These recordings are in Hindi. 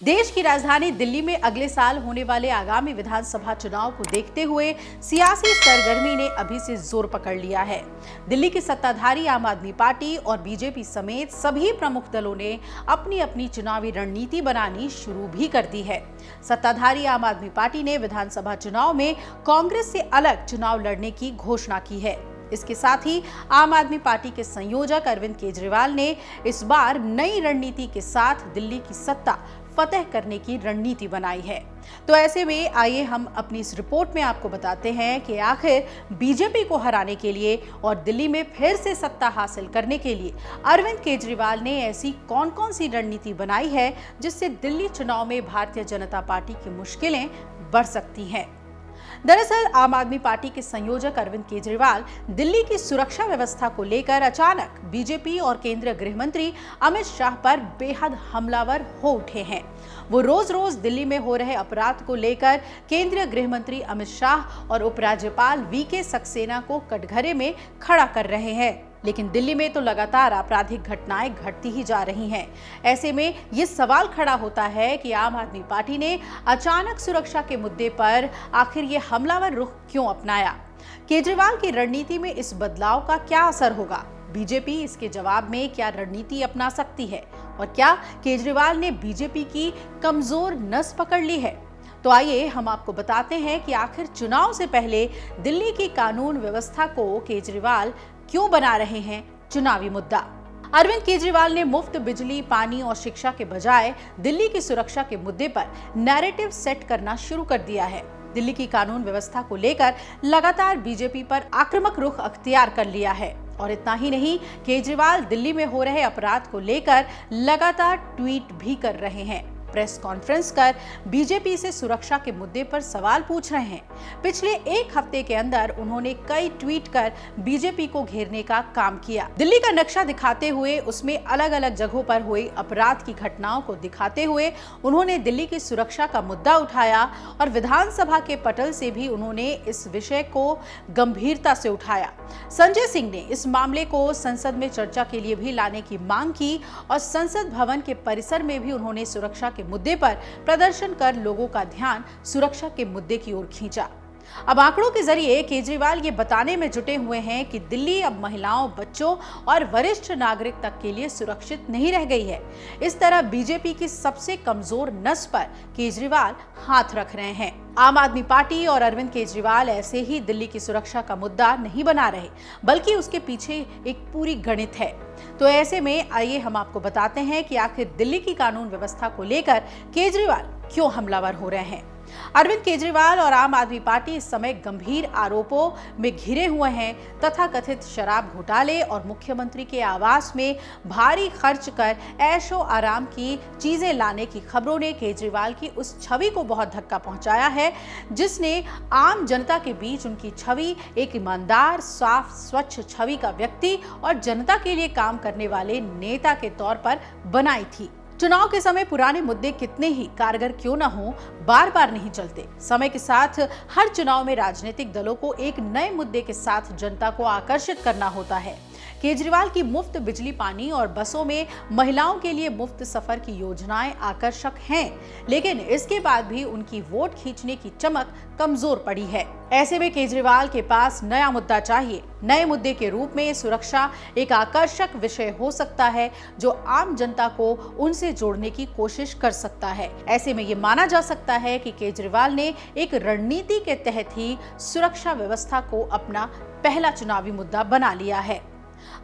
देश की राजधानी दिल्ली में अगले साल होने वाले आगामी विधानसभा चुनाव को देखते हुए सियासी सरगर्मी ने अभी से जोर पकड़ लिया है। दिल्ली की सत्ताधारी आम आदमी पार्टी और बीजेपी समेत सभी प्रमुख दलों ने अपनी अपनी चुनावी रणनीति बनानी शुरू भी कर दी है। सत्ताधारी आम आदमी पार्टी ने विधानसभा चुनाव में कांग्रेस से अलग चुनाव लड़ने की घोषणा की है। इसके साथ ही आम आदमी पार्टी के संयोजक अरविंद केजरीवाल ने इस बार नई रणनीति के साथ दिल्ली की सत्ता फतेह करने की रणनीति बनाई है। तो ऐसे में आइए हम अपनी इस रिपोर्ट में आपको बताते हैं कि आखिर बीजेपी को हराने के लिए और दिल्ली में फिर से सत्ता हासिल करने के लिए अरविंद केजरीवाल ने ऐसी कौन कौन सी रणनीति बनाई है जिससे दिल्ली चुनाव में भारतीय जनता पार्टी की मुश्किलें बढ़ सकती हैं। दरअसल आम आदमी पार्टी के संयोजक अरविंद केजरीवाल दिल्ली की सुरक्षा व्यवस्था को लेकर अचानक बीजेपी और केंद्रीय गृह मंत्री अमित शाह पर बेहद हमलावर हो उठे हैं। वो रोज रोज दिल्ली में हो रहे अपराध को लेकर केंद्रीय गृह मंत्री अमित शाह और उपराज्यपाल वीके सक्सेना को कटघरे में खड़ा कर रहे हैं। लेकिन दिल्ली में तो लगातार आपराधिक घटनाएं घटती ही जा रही हैं। ऐसे में ये सवाल खड़ा होता है कि आम आदमी पार्टी ने अचानक सुरक्षा के मुद्दे पर आखिर ये हमलावर रुख क्यों अपनाया। केजरीवाल की रणनीति में इस बदलाव का क्या असर होगा, बीजेपी इसके जवाब में क्या रणनीति अपना सकती है और क्या केजरीवाल ने बीजेपी की कमजोर नस पकड़ ली है। तो आइए हम आपको बताते हैं कि आखिर चुनाव से पहले दिल्ली की कानून व्यवस्था को केजरीवाल क्यों बना रहे हैं चुनावी मुद्दा। अरविंद केजरीवाल ने मुफ्त बिजली, पानी और शिक्षा के बजाय दिल्ली की सुरक्षा के मुद्दे पर नैरेटिव सेट करना शुरू कर दिया है। दिल्ली की कानून व्यवस्था को लेकर लगातार बीजेपी पर आक्रामक रुख अख्तियार कर लिया है। और इतना ही नहीं, केजरीवाल दिल्ली में हो रहे अपराध को लेकर लगातार ट्वीट भी कर रहे हैं। प्रेस कॉन्फ्रेंस कर बीजेपी से सुरक्षा के मुद्दे पर सवाल पूछ रहे हैं। पिछले एक हफ्ते के अंदर उन्होंने कई ट्वीट कर बीजेपी को घेरने का काम किया। दिल्ली का नक्शा दिखाते हुए उसमें अलग अलग जगहों पर हुई अपराध की घटनाओं को दिखाते हुए उन्होंने दिल्ली की सुरक्षा का मुद्दा उठाया और विधानसभा के पटल से भी उन्होंने इस विषय को गंभीरता से उठाया। संजय सिंह ने इस मामले को संसद में चर्चा के लिए भी लाने की मांग की और संसद भवन के परिसर में भी उन्होंने सुरक्षा के मुद्दे पर प्रदर्शन कर लोगों का ध्यान सुरक्षा के मुद्दे की ओर खींचा। अब आंकड़ों के जरिए केजरीवाल ये बताने में जुटे हुए हैं कि दिल्ली अब महिलाओं, बच्चों और वरिष्ठ नागरिक तक के लिए सुरक्षित नहीं रह गई है। इस तरह बीजेपी की सबसे कमजोर नस पर केजरीवाल हाथ रख रहे हैं। आम आदमी पार्टी और अरविंद केजरीवाल ऐसे ही दिल्ली की सुरक्षा का मुद्दा नहीं बना रहे, बल्कि उसके पीछे एक पूरी गणित है। तो ऐसे में आइए हम आपको बताते हैं कि आखिर दिल्ली की कानून व्यवस्था को लेकर केजरीवाल क्यों हमलावर हो रहे हैं। अरविंद केजरीवाल और आम आदमी पार्टी इस समय गंभीर आरोपों में घिरे हुए हैं। तथा कथित शराब घोटाले और मुख्यमंत्री के आवास में भारी खर्च कर ऐशो आराम की चीजें लाने की खबरों ने केजरीवाल की उस छवि को बहुत धक्का पहुंचाया है, जिसने आम जनता के बीच उनकी छवि एक ईमानदार, साफ, स्वच्छ छवि का व्यक्ति और जनता के लिए काम करने वाले नेता के तौर पर बनाई थी। चुनाव के समय पुराने मुद्दे कितने ही कारगर क्यों न हो, बार बार नहीं चलते। समय के साथ हर चुनाव में राजनीतिक दलों को एक नए मुद्दे के साथ जनता को आकर्षित करना होता है। केजरीवाल की मुफ्त बिजली, पानी और बसों में महिलाओं के लिए मुफ्त सफर की योजनाएं आकर्षक हैं, लेकिन इसके बाद भी उनकी वोट खींचने की चमक कमजोर पड़ी है। ऐसे में केजरीवाल के पास नया मुद्दा चाहिए। नए मुद्दे के रूप में सुरक्षा एक आकर्षक विषय हो सकता है जो आम जनता को उनसे जोड़ने की कोशिश कर सकता है। ऐसे में ये माना जा सकता है कि केजरीवाल ने एक रणनीति के तहत ही सुरक्षा व्यवस्था को अपना पहला चुनावी मुद्दा बना लिया है।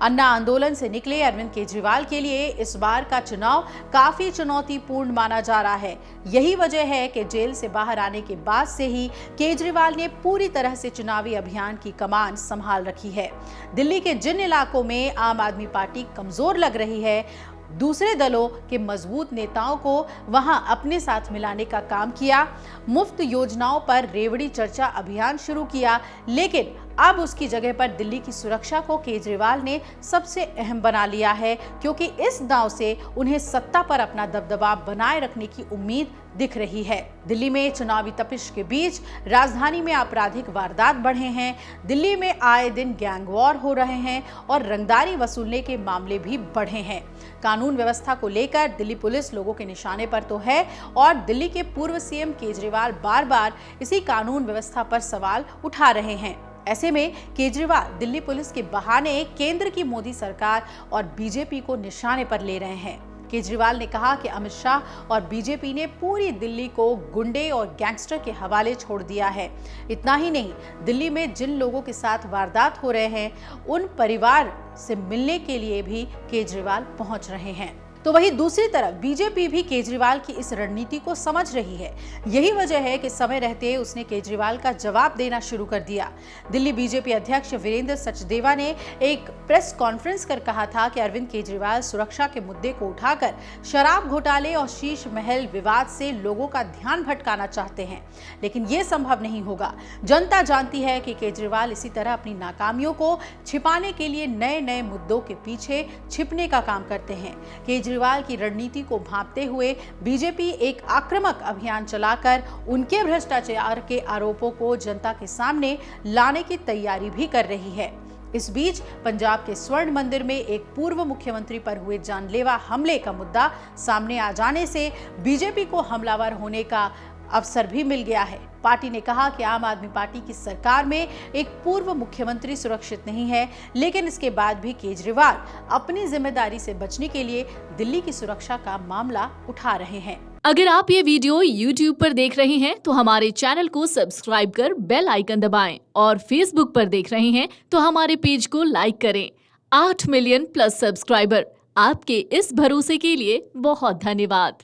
अन्ना आंदोलन से निकले अरविंद केजरीवाल के लिए इस बार का चुनाव काफी चुनौतीपूर्ण माना जा रहा है। यही वजह है कि जेल से बाहर आने के बाद से ही केजरीवाल ने पूरी तरह से चुनावी अभियान की कमान संभाल रखी है। दिल्ली के जिन इलाकों में आम आदमी पार्टी कमजोर लग रही है, दूसरे दलों के मजबूत नेताओं को वहां अपने साथ मिलाने का काम किया। मुफ्त योजनाओं पर रेवड़ी चर्चा अभियान शुरू किया, लेकिन अब उसकी जगह पर दिल्ली की सुरक्षा को केजरीवाल ने सबसे अहम बना लिया है, क्योंकि इस दांव से उन्हें सत्ता पर अपना दबदबा बनाए रखने की उम्मीद दिख रही है। दिल्ली में चुनावी तपिश के बीच राजधानी में आपराधिक वारदात बढ़े हैं, दिल्ली में आए दिन गैंग वॉर हो रहे हैं और रंगदारी वसूलने के मामले भी बढ़े हैं। कानून व्यवस्था को लेकर दिल्ली पुलिस लोगों के निशाने पर तो है और दिल्ली के पूर्व सीएम केजरीवाल बार बार इसी कानून व्यवस्था पर सवाल उठा रहे हैं। ऐसे में केजरीवाल दिल्ली पुलिस के बहाने केंद्र की मोदी सरकार और बीजेपी को निशाने पर ले रहे हैं। केजरीवाल ने कहा कि अमित शाह और बीजेपी ने पूरी दिल्ली को गुंडे और गैंगस्टर के हवाले छोड़ दिया है। इतना ही नहीं, दिल्ली में जिन लोगों के साथ वारदात हो रहे हैं उन परिवार से मिलने के लिए भी केजरीवाल पहुंच रहे हैं। तो वहीं दूसरी तरफ बीजेपी भी केजरीवाल की इस रणनीति को समझ रही है। यही वजह है कि समय रहते उसने केजरीवाल का जवाब देना शुरू कर दिया। दिल्ली बीजेपी अध्यक्ष वीरेंद्र सचदेवा ने एक प्रेस कॉन्फ्रेंस कर कहा था कि अरविंद केजरीवाल सुरक्षा के मुद्दे को उठाकर शराब घोटाले और शीश महल विवाद से लोगों का ध्यान भटकाना चाहते हैं, लेकिन ये संभव नहीं होगा। जनता जानती है कि केजरीवाल इसी तरह अपनी नाकामियों को छिपाने के लिए नए नए मुद्दों के पीछे छिपने का काम करते हैं। केजरीवाल की रणनीति को भांपते हुए बीजेपी एक आक्रामक अभियान चलाकर उनके भ्रष्टाचार के आरोपों को जनता के सामने लाने की तैयारी भी कर रही है। इस बीच पंजाब के स्वर्ण मंदिर में एक पूर्व मुख्यमंत्री पर हुए जानलेवा हमले का मुद्दा सामने आ जाने से बीजेपी को हमलावर होने का अवसर भी मिल गया है। पार्टी ने कहा कि आम आदमी पार्टी की सरकार में एक पूर्व मुख्यमंत्री सुरक्षित नहीं है, लेकिन इसके बाद भी केजरीवाल अपनी जिम्मेदारी से बचने के लिए दिल्ली की सुरक्षा का मामला उठा रहे हैं। अगर आप ये वीडियो YouTube पर देख रहे हैं तो हमारे चैनल को सब्सक्राइब कर बेल आइकन दबाएं और Facebook पर देख रहे हैं तो हमारे पेज को लाइक करें। 8 मिलियन प्लस सब्सक्राइबर, आपके इस भरोसे के लिए बहुत धन्यवाद।